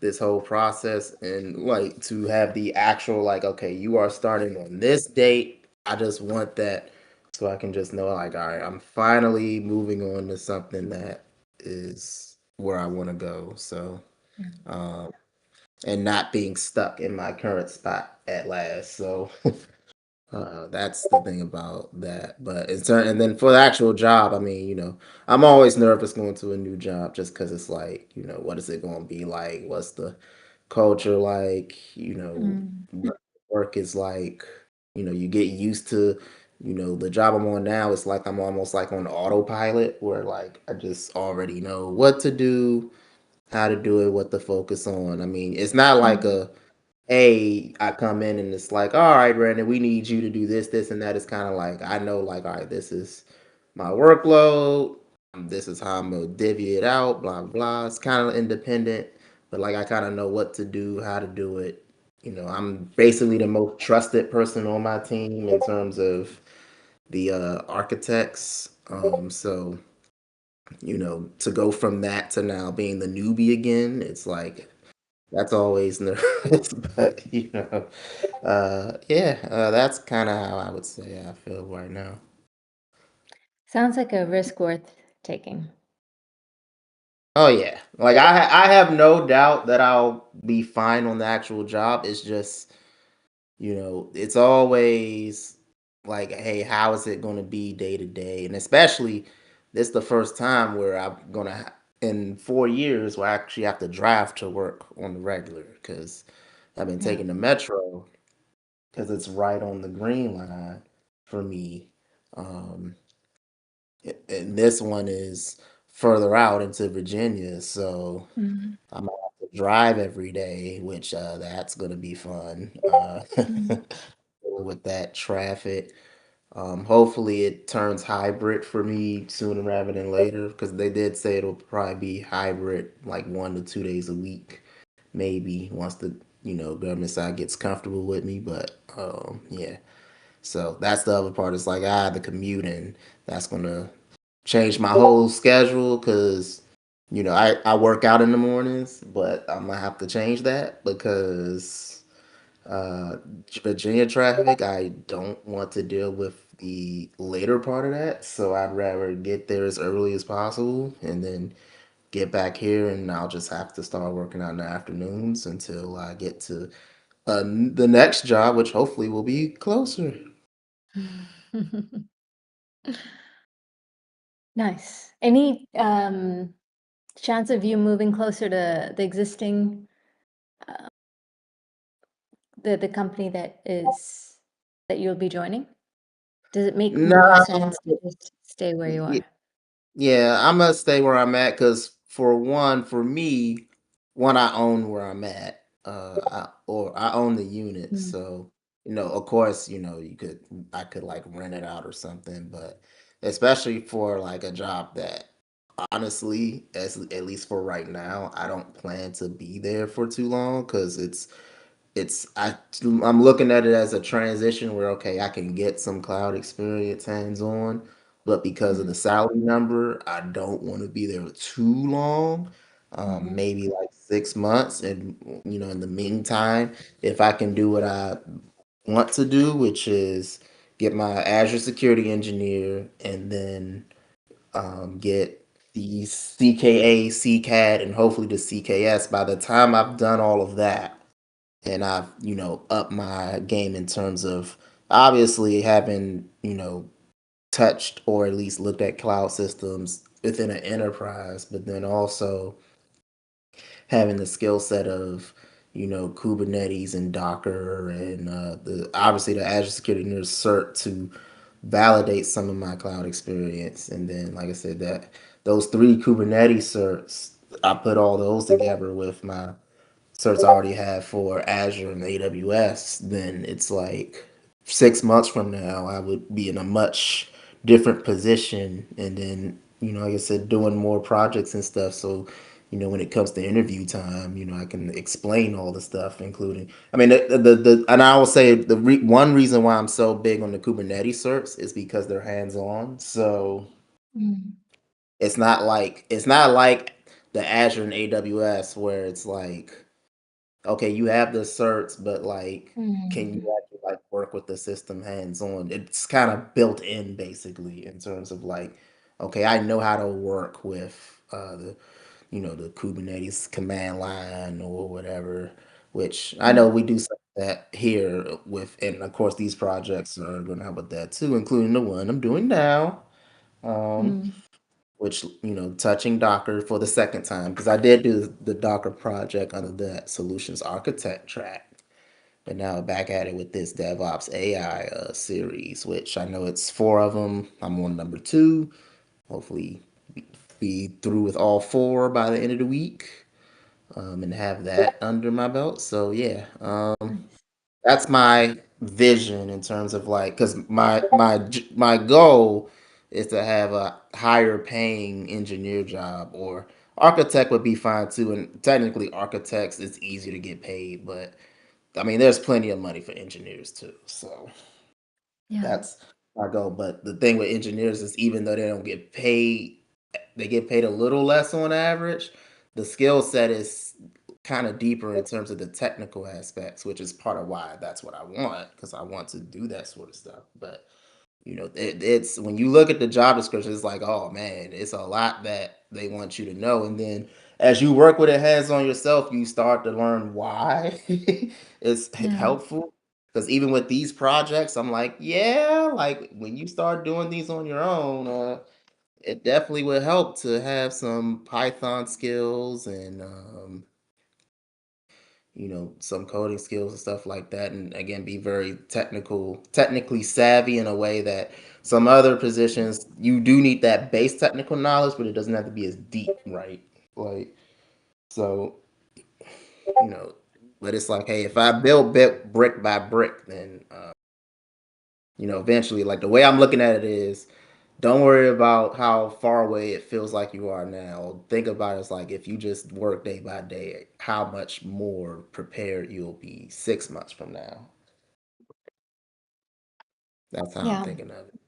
this whole process, and like to have the actual like, okay, you are starting on this date. I just want that so I can just know like, all right, I'm finally moving on to something that is where I want to go. So um and not being stuck in my current spot at last. So that's the thing about that. But it's and then for the actual job, I mean, I'm always nervous going to a new job just because it's like, what is it going to be like? What's the culture like? Mm. What work is like. You get used to, the job I'm on now. It's like I'm almost like on autopilot, where like I just already know what to do, how to do it, what to focus on. I mean, it's not like Mm. a hey, I come in and it's like, all right, Brandon, we need you to do this, this, and that. It's kind of like I know, like, all right, this is my workload. This is how I'm gonna divvy it out. Blah blah. It's kind of independent, but like I kind of know what to do, how to do it. I'm basically the most trusted person on my team in terms of the architects. So to go from that to now being the newbie again, it's like that's always nervous, but yeah, that's kind of how I would say I feel right now. Sounds like a risk worth taking. Oh yeah, like I have no doubt that I'll be fine on the actual job. It's just it's always like, hey, how is it going to be day to day, and especially this the first time where I'm gonna in 4 years where I actually have to drive to work on the regular because I've been Yeah. taking the metro because it's right on the green line for me. Um, and this one is further out into Virginia, so Mm. I'm gonna have to drive every day, which that's gonna be fun. Mm. With that traffic. Hopefully it turns hybrid for me sooner rather than later because they did say it'll probably be hybrid like 1 to 2 days a week, maybe once the government side gets comfortable with me. But yeah. So that's the other part. It's like the commuting. That's gonna change my whole schedule because I work out in the mornings, but I'm gonna have to change that because uh, Virginia traffic. I don't want to deal with the later part of that, so I'd rather get there as early as possible and then get back here, and I'll just have to start working out in the afternoons until I get to the next job, which hopefully will be closer. Nice. Any chance of you moving closer to the existing uh, the company that you'll be joining? Does it make No, more sense to just stay where you are? yeah, I'm gonna stay where I'm at because for one, for me, one, I own where I'm at, or I own the unit. Mm. So of course, I could like rent it out or something, but especially for like a job that honestly, as at least for right now, I don't plan to be there for too long because I'm looking at it as a transition where okay, I can get some cloud experience hands on, but because of Mm. the salary number, I don't want to be there too long. Mhm. Maybe like 6 months, and in the meantime, if I can do what I want to do, which is get my Azure Security Engineer, and then get the CKA, CCAD, and hopefully the CKS. By the time I've done all of that and I've upped my game in terms of obviously having touched or at least looked at cloud systems within an enterprise, but then also having the skill set of Kubernetes and Docker and the obviously the Azure Security Nerd cert to validate some of my cloud experience, and then like I said that those three Kubernetes certs, I put all those together with my certs I already have for Azure and AWS, then it's like 6 months from now, I would be in a much different position. And then, like I said, doing more projects and stuff. So, when it comes to interview time, I can explain all the stuff, including, I mean, and I will say one reason why I'm so big on the Kubernetes certs is because they're hands on. So Mm, it's not like the Azure and AWS where it's like, okay, you have the certs, but like, can you mm, actually like work with the system hands on? It's kind of built in basically in terms of like, okay, I know how to work with the Kubernetes command line or whatever, which I know mm, we do some of that here with, and of course these projects are going to help with that too, including the one I'm doing now. Um, mm. which touching Docker for the second time because I did do the Docker project under that solutions architect track, but now back at it with this DevOps AI series, which I know it's four of them. I'm on number two. Hopefully, be through with all four by the end of the week, and have that under my belt. So yeah, Nice. that's my vision in terms of like, because my goal is to have a higher paying engineer job, or architect would be fine too. And technically, architects it's easier to get paid, but I mean, there's plenty of money for engineers too. So Yeah, that's my goal. But the thing with engineers is even though they don't get paid, they get paid a little less on average. The skill set is kind of deeper in terms of the technical aspects, which is part of why that's what I want because I want to do that sort of stuff. But it's when you look at the job description, it's like, oh man, it's a lot that they want you to know, and then as you work with it hands on yourself, you start to learn why it's yeah, helpful. Because even with these projects, I'm like, yeah, like when you start doing these on your own, it definitely would help to have some Python skills and some coding skills and stuff like that, and again be very technically savvy in a way that some other positions you do need that base technical knowledge, but it doesn't have to be as deep, right? Like, so you know but it's like, hey, if I build bit brick by brick, then eventually, like the way I'm looking at it is, don't worry about how far away it feels like you are now. Think about it as like if you just work day by day, how much more prepared you'll be 6 months from now. That's how I'm yeah. thinking of it.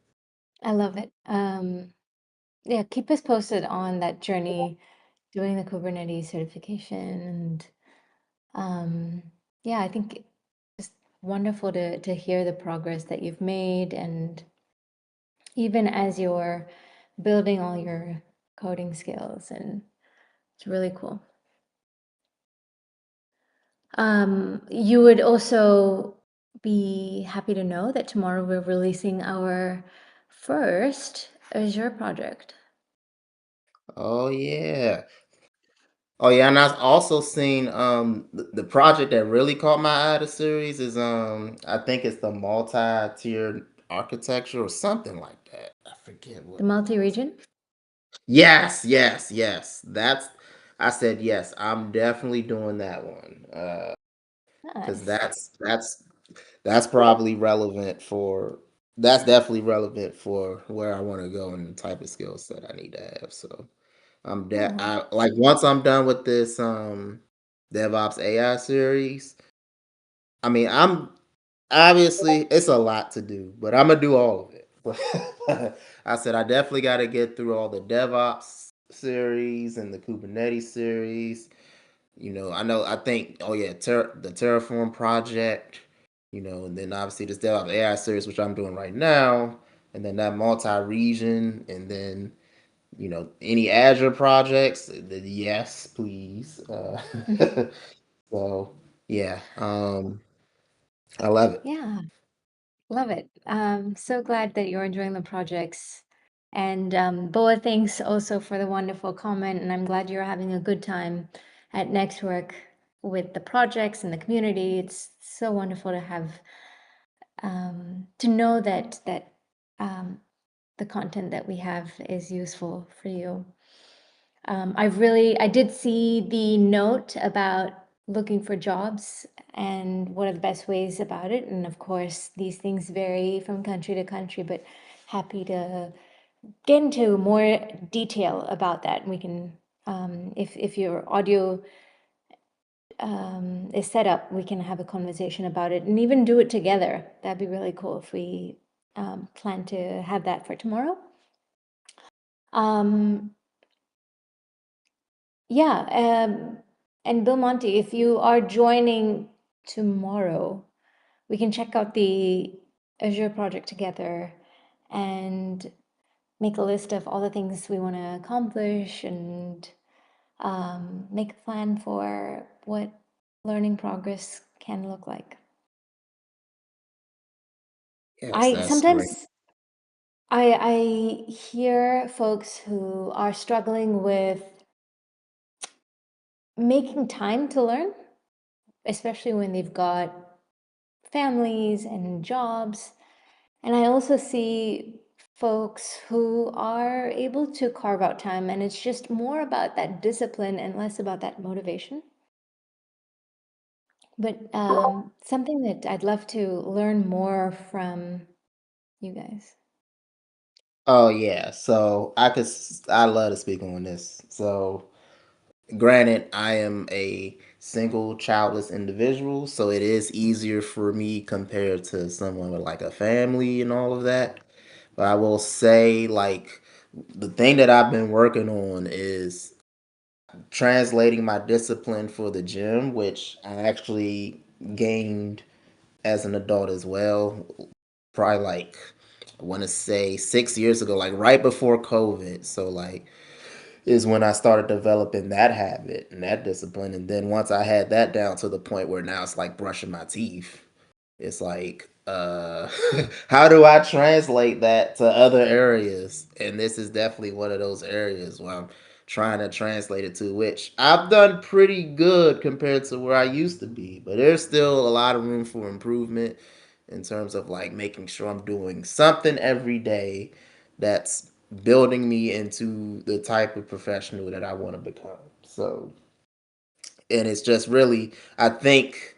I love it. Yeah, keep us posted on that journey doing the Kubernetes certification and um, yeah, I think it's wonderful to hear the progress that you've made and even as you're building all your coding skills and it's really cool. You would also be happy to know that tomorrow we're releasing our first Azure project. Oh yeah. Oh yeah, and I've also seen the project that really caught my eye, the series is I think it's the multi-tiered architecture or something like that. I forget The what it was. multi-region? Yes, yes, yes. I said yes. I'm definitely doing that one. Because Nice. that's probably relevant for that's definitely relevant for where I want to go and the type of skill set I need to have. So Oh, I like once I'm done with this DevOps AI series. I mean, I'm obviously it's a lot to do, but I'm gonna do all of it. But I said I definitely got to get through all the DevOps series and the Kubernetes series. I think, oh yeah, the Terraform project, and then obviously this DevOps AI series, which I'm doing right now, and then that multi-region, and then, any Azure projects, yes, please. So yeah, I love it. yeah, love it. So glad that you're enjoying the projects. And Boa, thanks also for the wonderful comment. And I'm glad you're having a good time at NextWork with the projects and the community. It's so wonderful to have to know that um, the content that we have is useful for you. I did see the note about looking for jobs and what are the best ways about it. And of course, these things vary from country to country, but happy to get into more detail about that. We can, if your audio is set up, we can have a conversation about it and even do it together. That'd be really cool if we plan to have that for tomorrow. Yeah, and Bill Monty, if you are joining tomorrow, we can check out the Azure project together and make a list of all the things we want to accomplish and make a plan for what learning progress can look like. Yes, I that's great. sometimes I hear folks who are struggling with making time to learn, especially when they've got families and jobs. And I also see folks who are able to carve out time, and it's just more about that discipline and less about that motivation. But something that I'd love to learn more from you guys. Oh yeah, so I love to speak on this. So granted, I am a single childless individual, so it is easier for me compared to someone with like a family and all of that. But I will say, like, the thing that I've been working on is translating my discipline for the gym, which I actually gained as an adult as well. Probably like, I want to say 6 years ago, like right before COVID. So, like, is when I started developing that habit and that discipline. And then once I had that down to the point where now it's like brushing my teeth, it's like, how do I translate that to other areas? And this is definitely one of those areas where I'm trying to translate it to, which I've done pretty good compared to where I used to be. But there's still a lot of room for improvement in terms of like making sure I'm doing something every day that's building me into the type of professional that I want to become. So, and it's just really, I think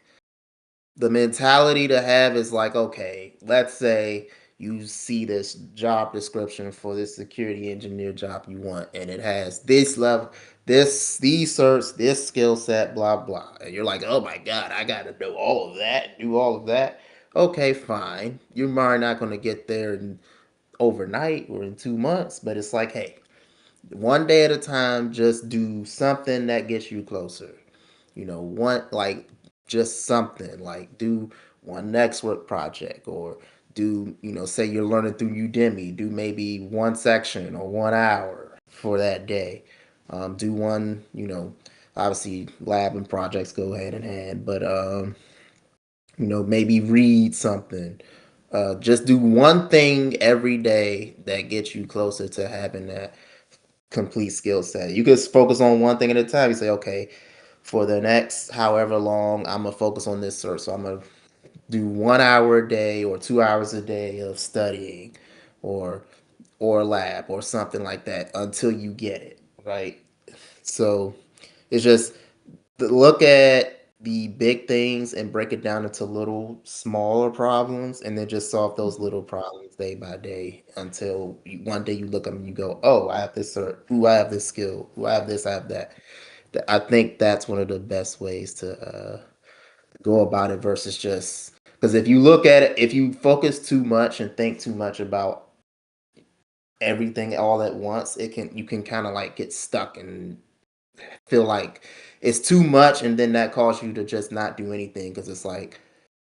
the mentality to have is like, okay, let's say you see this job description for this security engineer job you want, and it has this level, these certs, this skill set, blah blah. And you're like, oh my god, I gotta know all of that, do all of that. Okay, fine. You're probably not gonna get there in overnight or in 2 months, but it's like, hey, one day at a time, just do something that gets you closer. One, like, just something like do one NextWork project, or do, say you're learning through Udemy, do maybe one section or 1 hour for that day. Do one, obviously lab and projects go hand in hand, but maybe read something. Just do one thing every day that gets you closer to having that complete skill set. You could focus on one thing at a time. You say, okay, for the next however long, I'm gonna focus on this search. So I'm gonna do 1 hour a day or 2 hours a day of studying, or lab or something like that until you get it right. So it's just look at the big things and break it down into little smaller problems, and then just solve those little problems day by day until one day you look up and you go, oh, I have this, or ooh, I have this skill, ooh, I have this, I have that. I think that's one of the best ways to go about it, versus just because if you look at it, if you focus too much and think too much about everything all at once, you can kind of like get stuck and feel like it's too much, and then that causes you to just not do anything, because it's like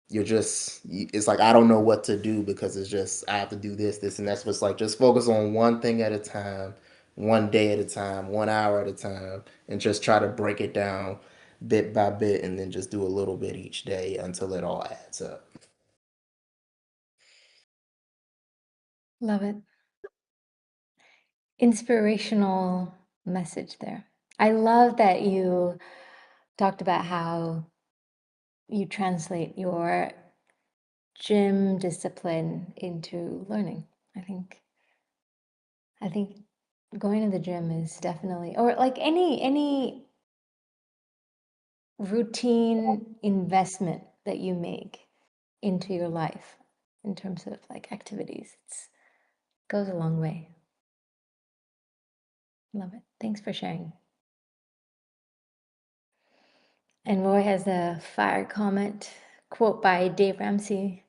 it's like I don't know what to do, because it's just I have to do this and that's what's like, just focus on one thing at a time, one day at a time, 1 hour at a time, and just try to break it down bit by bit, and then just do a little bit each day until it all adds up. Love it. Inspirational message there. I love that you talked about how you translate your gym discipline into learning. I think going to the gym is definitely, or like any routine investment that you make into your life in terms of like activities. It goes a long way. Love it. Thanks for sharing. And Roy has a fire comment quote by Dave Ramsey.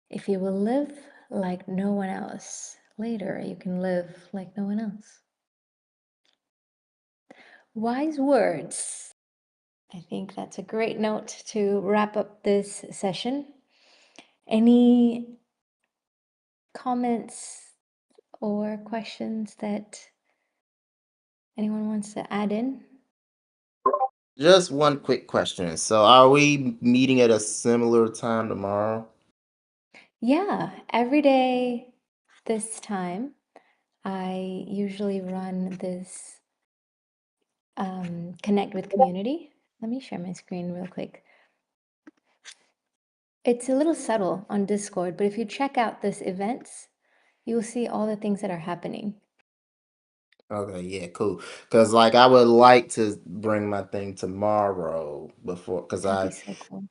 If you will live like no one else, later you can live like no one else. Wise words. I think that's a great note to wrap up this session. Any comments or questions that anyone wants to add in? Just one quick question. So, are we meeting at a similar time tomorrow? Yeah, every day this time, I usually run this Connect with Community. Let me share my screen real quick. It's a little subtle on Discord, but if you check out this events, you will see all the things that are happening. Okay, yeah, cool. Because like I would like to bring my thing tomorrow before, because That'd be I so cool.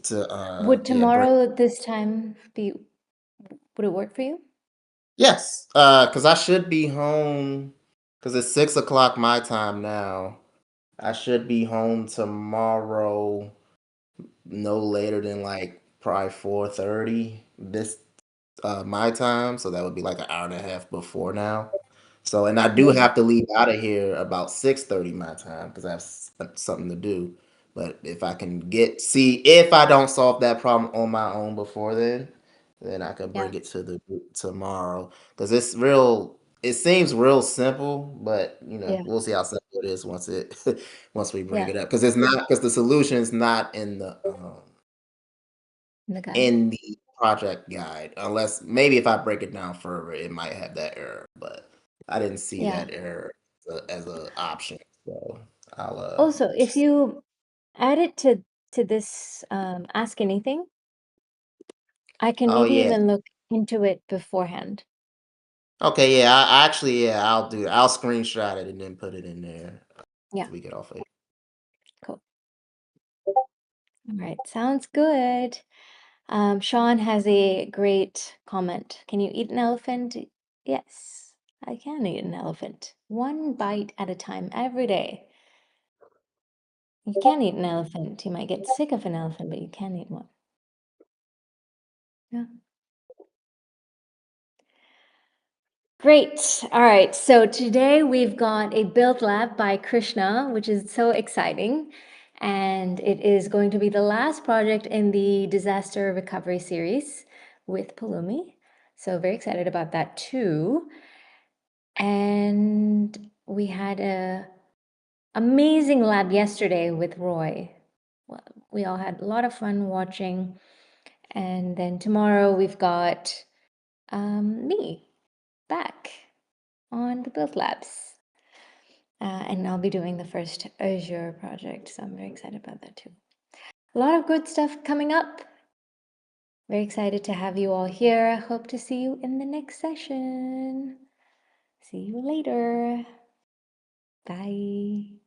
to Would yeah bring. tomorrow this time would it work for you? Yes, because I should be home. Because it's 6 o'clock my time now. I should be home tomorrow, no later than like probably 4:30 this my time. So that would be like an hour and a half before now. So, and I do Cool. have to leave out of here about 6:30 my time because I have something to do. But if I can see if I don't solve that problem on my own before then I can Yeah. bring it to the group tomorrow. Because it's real. It seems real simple, but Yeah. we'll see how simple it is once we bring Yeah. it up. Because it's not because the solution is not In the guide. in the project guide, unless maybe if I break it down further, it might have that error, but I didn't see Yeah. that error as a option. So I'll Also, if you add it to this ask anything, I can oh maybe yeah. even look into it beforehand. Okay, yeah, I actually yeah, I'll do it. I'll screenshot it and then put it in there Yeah. so we get off it. Cool. All right. Sounds good. Sean has a great comment. Can you eat an elephant? Yes, I can eat an elephant. One bite at a time every day. You can eat an elephant. You might get sick of an elephant, but you can eat one. Yeah. Great. All right. So today we've got a build lab by Krishna, which is so exciting. And it is going to be the last project in the disaster recovery series with Palumi. So very excited about that too. And we had a amazing lab yesterday with Roy. Well, we all had a lot of fun watching. And then tomorrow we've got me back on the Build Labs. And I'll be doing the first Azure project, so I'm very excited about that too. A lot of good stuff coming up. Very excited to have you all here. I hope to see you in the next session. See you later. Bye.